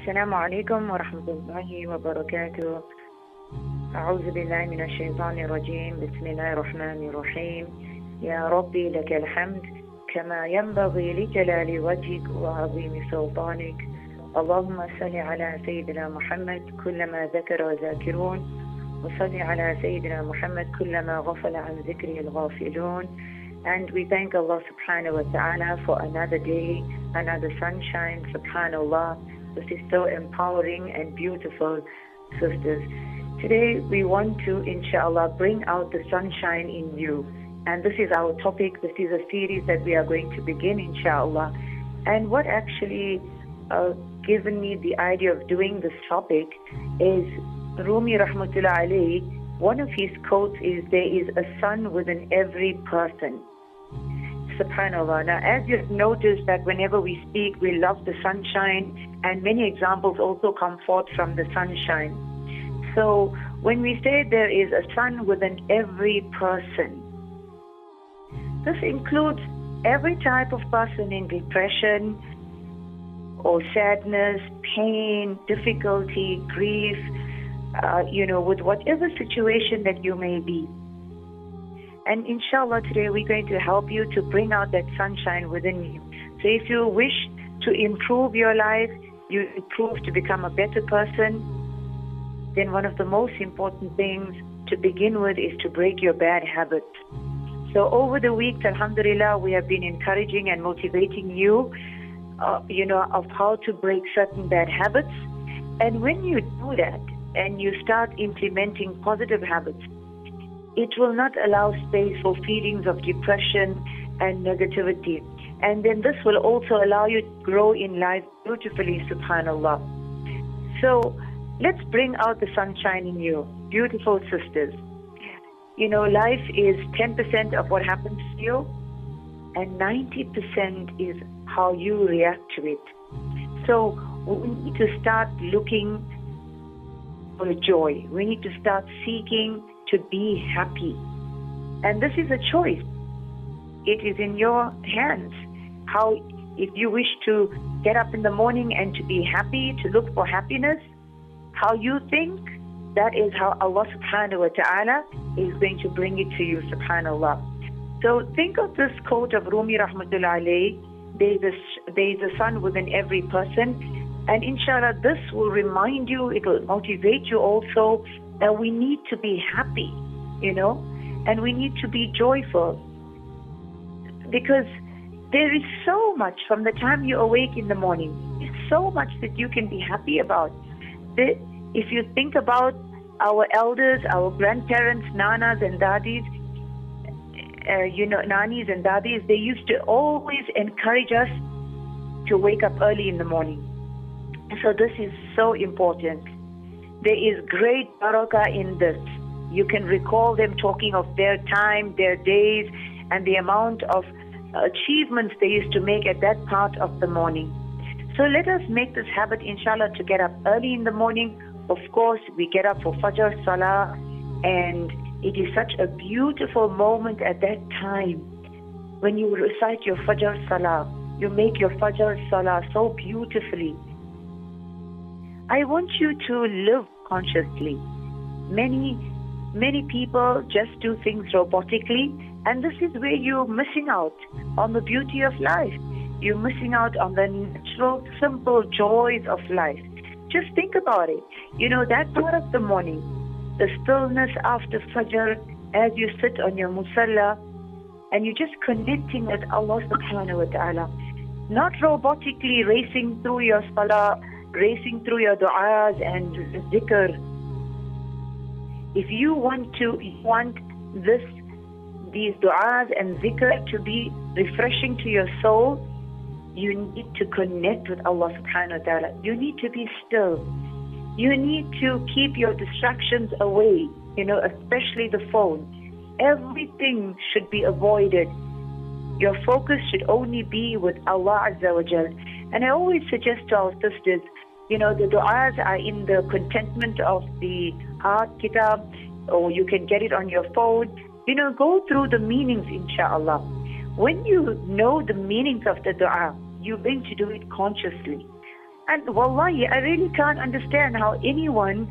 السلام عليكم ورحمة الله وبركاته. أعوذ بالله من الشيطان الرجيم. بسم الله الرحمن الرحيم. يا ربي لك الحمد كما ينبغي لجلال وجهك وعظيم سلطانك. اللهم صل على سيدنا محمد كلما ذكر ذاكرون، وصل على سيدنا محمد كلما غفل عن ذكره الغافلون. And we thank Allah subhanahu wa ta'ala for another day, another sunshine. Subhanallah, this is so empowering and beautiful, sisters. Today we want to, inshallah, bring out the sunshine in you. And this is our topic. This is a series that we are going to begin, inshallah. And what actually given me the idea of doing this topic is Rumi rahmatullah alayhi. One of his quotes is, there is a sun within every person. Subhanallah. Now, as you've noticed that whenever we speak, we love the sunshine, and many examples also come forth from the sunshine. So when we say there is a sun within every person, this includes every type of person in depression or sadness, pain, difficulty, grief, with whatever situation that you may be. And inshallah today we're going to help you to bring out that sunshine within you. So if you wish to improve your life, you improve to become a better person, then one of the most important things to begin with is to break your bad habits. So over the weeks, alhamdulillah, we have been encouraging and motivating you, of how to break certain bad habits. And when you do that and you start implementing positive habits, it will not allow space for feelings of depression and negativity. And then this will also allow you to grow in life beautifully, subhanallah. So let's bring out the sunshine in you, beautiful sisters. Life is 10% of what happens to you, and 90% is how you react to it. So we need to start looking for joy. We need to start seeking to be happy. And this is a choice. It is in your hands. If you wish to get up in the morning and to be happy, to look for happiness, how you think, that is how Allah subhanahu wa ta'ala is going to bring it to you, subhanallah. So think of this quote of Rumi rahmatullah alayhi, there is a sun within every person. And inshallah, this will remind you, it will motivate you also that we need to be happy, and we need to be joyful. Because there is so much from the time you awake in the morning, there's so much that you can be happy about. If you think about our elders, our grandparents, nanas and dadis, nanis and dadis, they used to always encourage us to wake up early in the morning. So this is so important. There is great barakah in this. You can recall them talking of their time, their days, and the amount of achievements they used to make at that part of the morning. So let us make this habit, inshallah, to get up early in the morning. Of course, we get up for Fajr Salah, and it is such a beautiful moment at that time. When you recite your Fajr Salah, you make your Fajr Salah so beautifully. I want you to live consciously. Many people just do things robotically, and this is where you're missing out on the beauty of life. You're missing out on the natural, simple joys of life. Just think about it. That part of the morning, the stillness after Fajr, as you sit on your musalla, and you're just connecting with Allah subhanahu wa ta'ala. Not robotically racing through your salah, racing through your du'as and zikr. If you want these du'as and zikr to be refreshing to your soul, you need to connect with Allah subhanahu wa ta'ala. You need to be still. You need to keep your distractions away, especially the phone. Everything should be avoided. Your focus should only be with Allah Azza wa Jal. And I always suggest to our sisters, the du'as are in the contentment of the hard kitab, or you can get it on your phone. Go through the meanings, inshallah. When you know the meanings of the dua, you're going to do it consciously. And wallahi, I really can't understand how anyone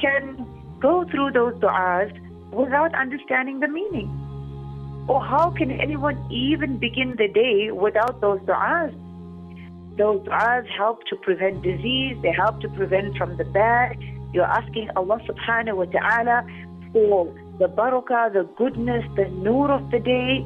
can go through those du'as without understanding the meaning. Or how can anyone even begin the day without those du'as? Those du'as help to prevent disease, they help to prevent from the bad. You're asking Allah subhanahu wa ta'ala for the barakah, the goodness, the nur of the day.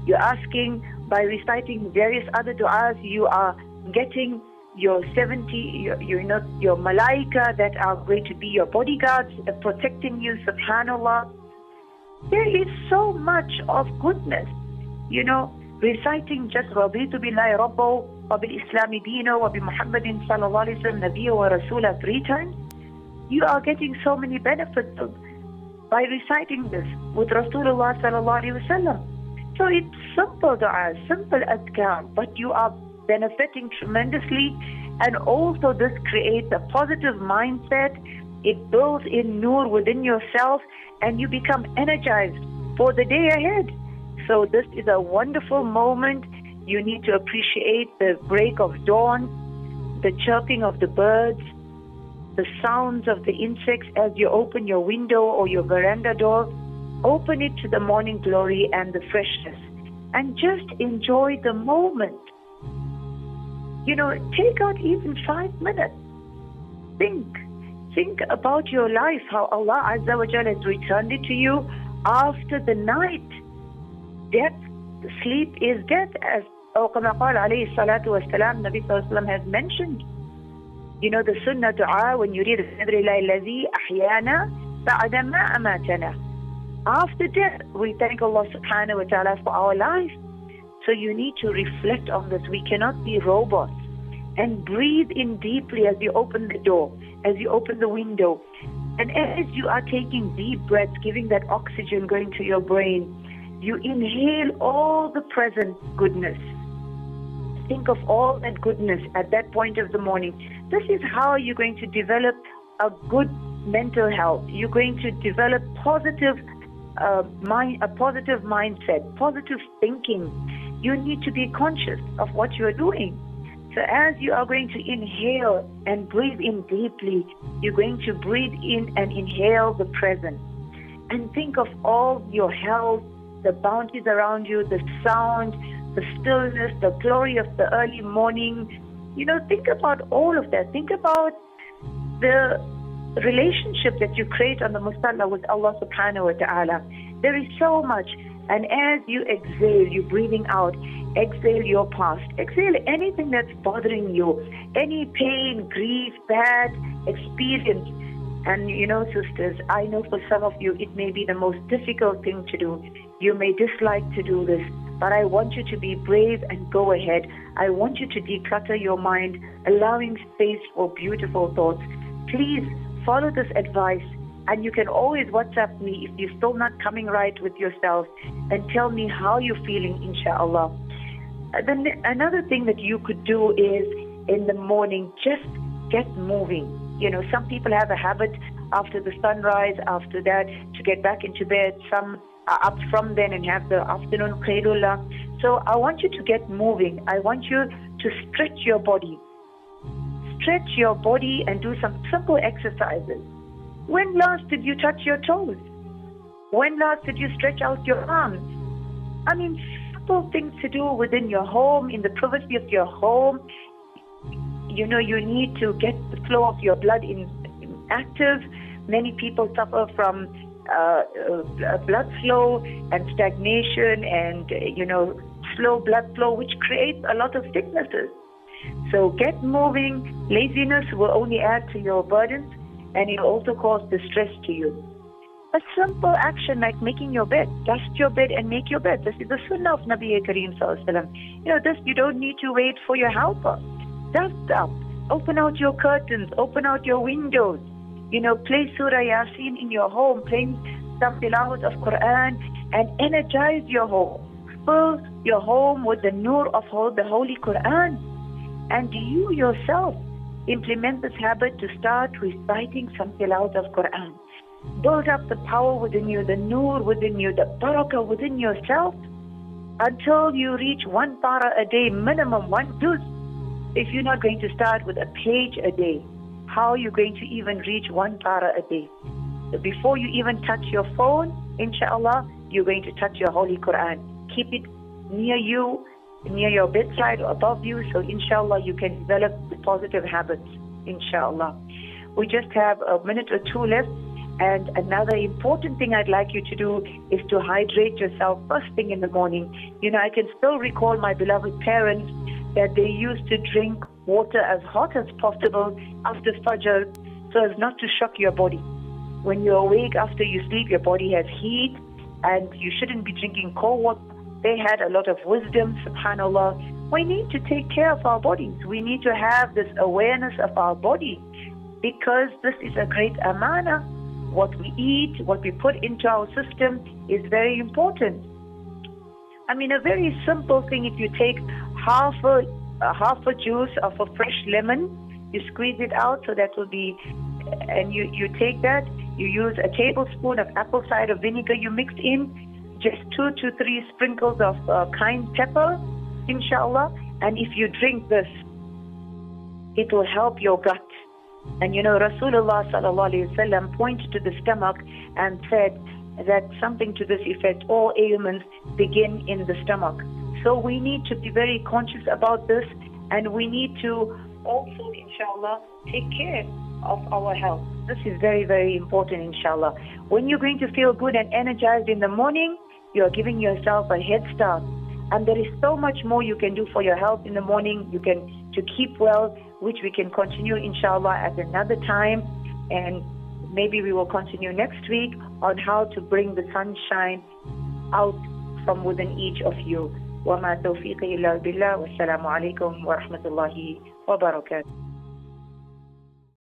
You're asking, by reciting various other du'as, you are getting your 70, your malaika that are going to be your bodyguards, protecting you, subhanallah. There is so much of goodness, reciting just رَضِيتُ بِاللَّهِ رَبَّهُ وَبِالْإِسْلَامِ دِينَهُ وَبِمُحَمَّدٍ صَلَّى اللَّهُ عَلَيْهِ وَسَلَّمَ نَبِيًّا وَرَسُولًا 3 times. You are getting so many benefits by reciting this with Rasulullah sallallahu alaihi wasallam. So it's simple dua, simple adhkar, but you are benefiting tremendously. And also this creates a positive mindset. It builds in nur within yourself and you become energized for the day ahead. So this is a wonderful moment. You need to appreciate the break of dawn, the chirping of the birds, the sounds of the insects as you open your window or your veranda door. Open it to the morning glory and the freshness. And just enjoy the moment. Take out even 5 minutes. Think about your life, how Allah Azza wa Jalla has returned it to you after the night. Sleep is death, as كما قال عليه الصلاة والسلام, Nabi Sallallahu Alaihi Wasallam has mentioned. The sunnah dua when you read Alhamdulillah الذي أحيانا بعد ما أماتنا. After death, we thank Allah subhanahu wa ta'ala for our life. So you need to reflect on this. We cannot be robots. And breathe in deeply as you open the door, as you open the window. And as you are taking deep breaths, giving that oxygen going to your brain, you inhale all the present goodness. Think of all that goodness at that point of the morning. This is how you're going to develop a good mental health. You're going to develop a positive mindset, positive thinking. You need to be conscious of what you're doing. So as you are going to inhale and breathe in deeply, you're going to breathe in and inhale the present. And think of all your health, the bounties around you, the sound, the stillness, the glory of the early morning. Think about all of that. Think about the relationship that you create on the musalla with Allah subhanahu wa ta'ala. There is so much. And as you exhale, you're breathing out, exhale your past, exhale anything that's bothering you, any pain, grief, bad experience. And sisters, I know for some of you it may be the most difficult thing to do. You may dislike to do this, but I want you to be brave and go ahead. I want you to declutter your mind, allowing space for beautiful thoughts. Please follow this advice. And you can always WhatsApp me if you're still not coming right with yourself, and tell me how you're feeling, inshallah. Then another thing that you could do is in the morning, just get moving. Some people have a habit after the sunrise, after that, to get back into bed. Some are up from then and have the afternoon qailullah. So I want you to get moving. I want you to stretch your body. Stretch your body and do some simple exercises. When last did you touch your toes? When last did you stretch out your arms? Simple things to do within your home, in the privacy of your home. You need to get the flow of your blood in active. Many people suffer from blood flow and stagnation and, slow blood flow, which creates a lot of sicknesses. So get moving. Laziness will only add to your burdens, and it also causes distress to you. A simple action like making your bed. Dust your bed and make your bed. This is the sunnah of Nabi Kareem Sallallahu Alaihi Wasallam. This you don't need to wait for your helper. Dust up. Open out your curtains. Open out your windows. Play Surah Yasin in your home. Play some tilawat of Quran and energize your home. Fill your home with the nur of the Holy Quran. And you yourself implement this habit to start reciting some tilawat of Quran. Build up the power within you, the nur within you, the barakah within yourself, until you reach 1 para a day, minimum 1 juz. If you're not going to start with a page a day, how are you going to even reach 1 para a day? So before you even touch your phone, inshallah, you're going to touch your Holy Quran. Keep it near you, near your bedside or above you, so inshallah you can develop the positive habits, inshallah. We just have a minute or two left, and another important thing I'd like you to do is to hydrate yourself first thing in the morning. You know, I can still recall my beloved parents that they used to drink water as hot as possible after Fajr so as not to shock your body. When you're awake after you sleep, your body has heat and you shouldn't be drinking cold water. They had a lot of wisdom, subhanAllah. We need to take care of our bodies. We need to have this awareness of our body because this is a great amana. What we eat, what we put into our system is very important. I mean, a very simple thing, if you take half a juice of a fresh lemon, you squeeze it out, so that will be, and you take that, you use a tablespoon of apple cider vinegar, you mix in just 2 to 3 sprinkles of cayenne pepper, inshallah, and if you drink this, it will help your gut. And you know, Rasulullah sallallahu alaihi wasallam pointed to the stomach and said that something to this effect, all ailments begin in the stomach. So we need to be very conscious about this, and we need to also, inshallah, take care of our health. This is very, very important, inshallah. When you're going to feel good and energized in the morning, you're giving yourself a head start. And there is so much more you can do for your health in the morning. You can, to keep well, which we can continue, inshallah, at another time. And maybe we will continue next week on how to bring the sunshine out from within each of you. وَمَا تَوْفِيقِي إِلَّا بِاللَّهِ وَالسَّلَامُ عَلَيْكُمْ وَرَحْمَةُ اللَّهِ وَبَرَكَاتُهُ.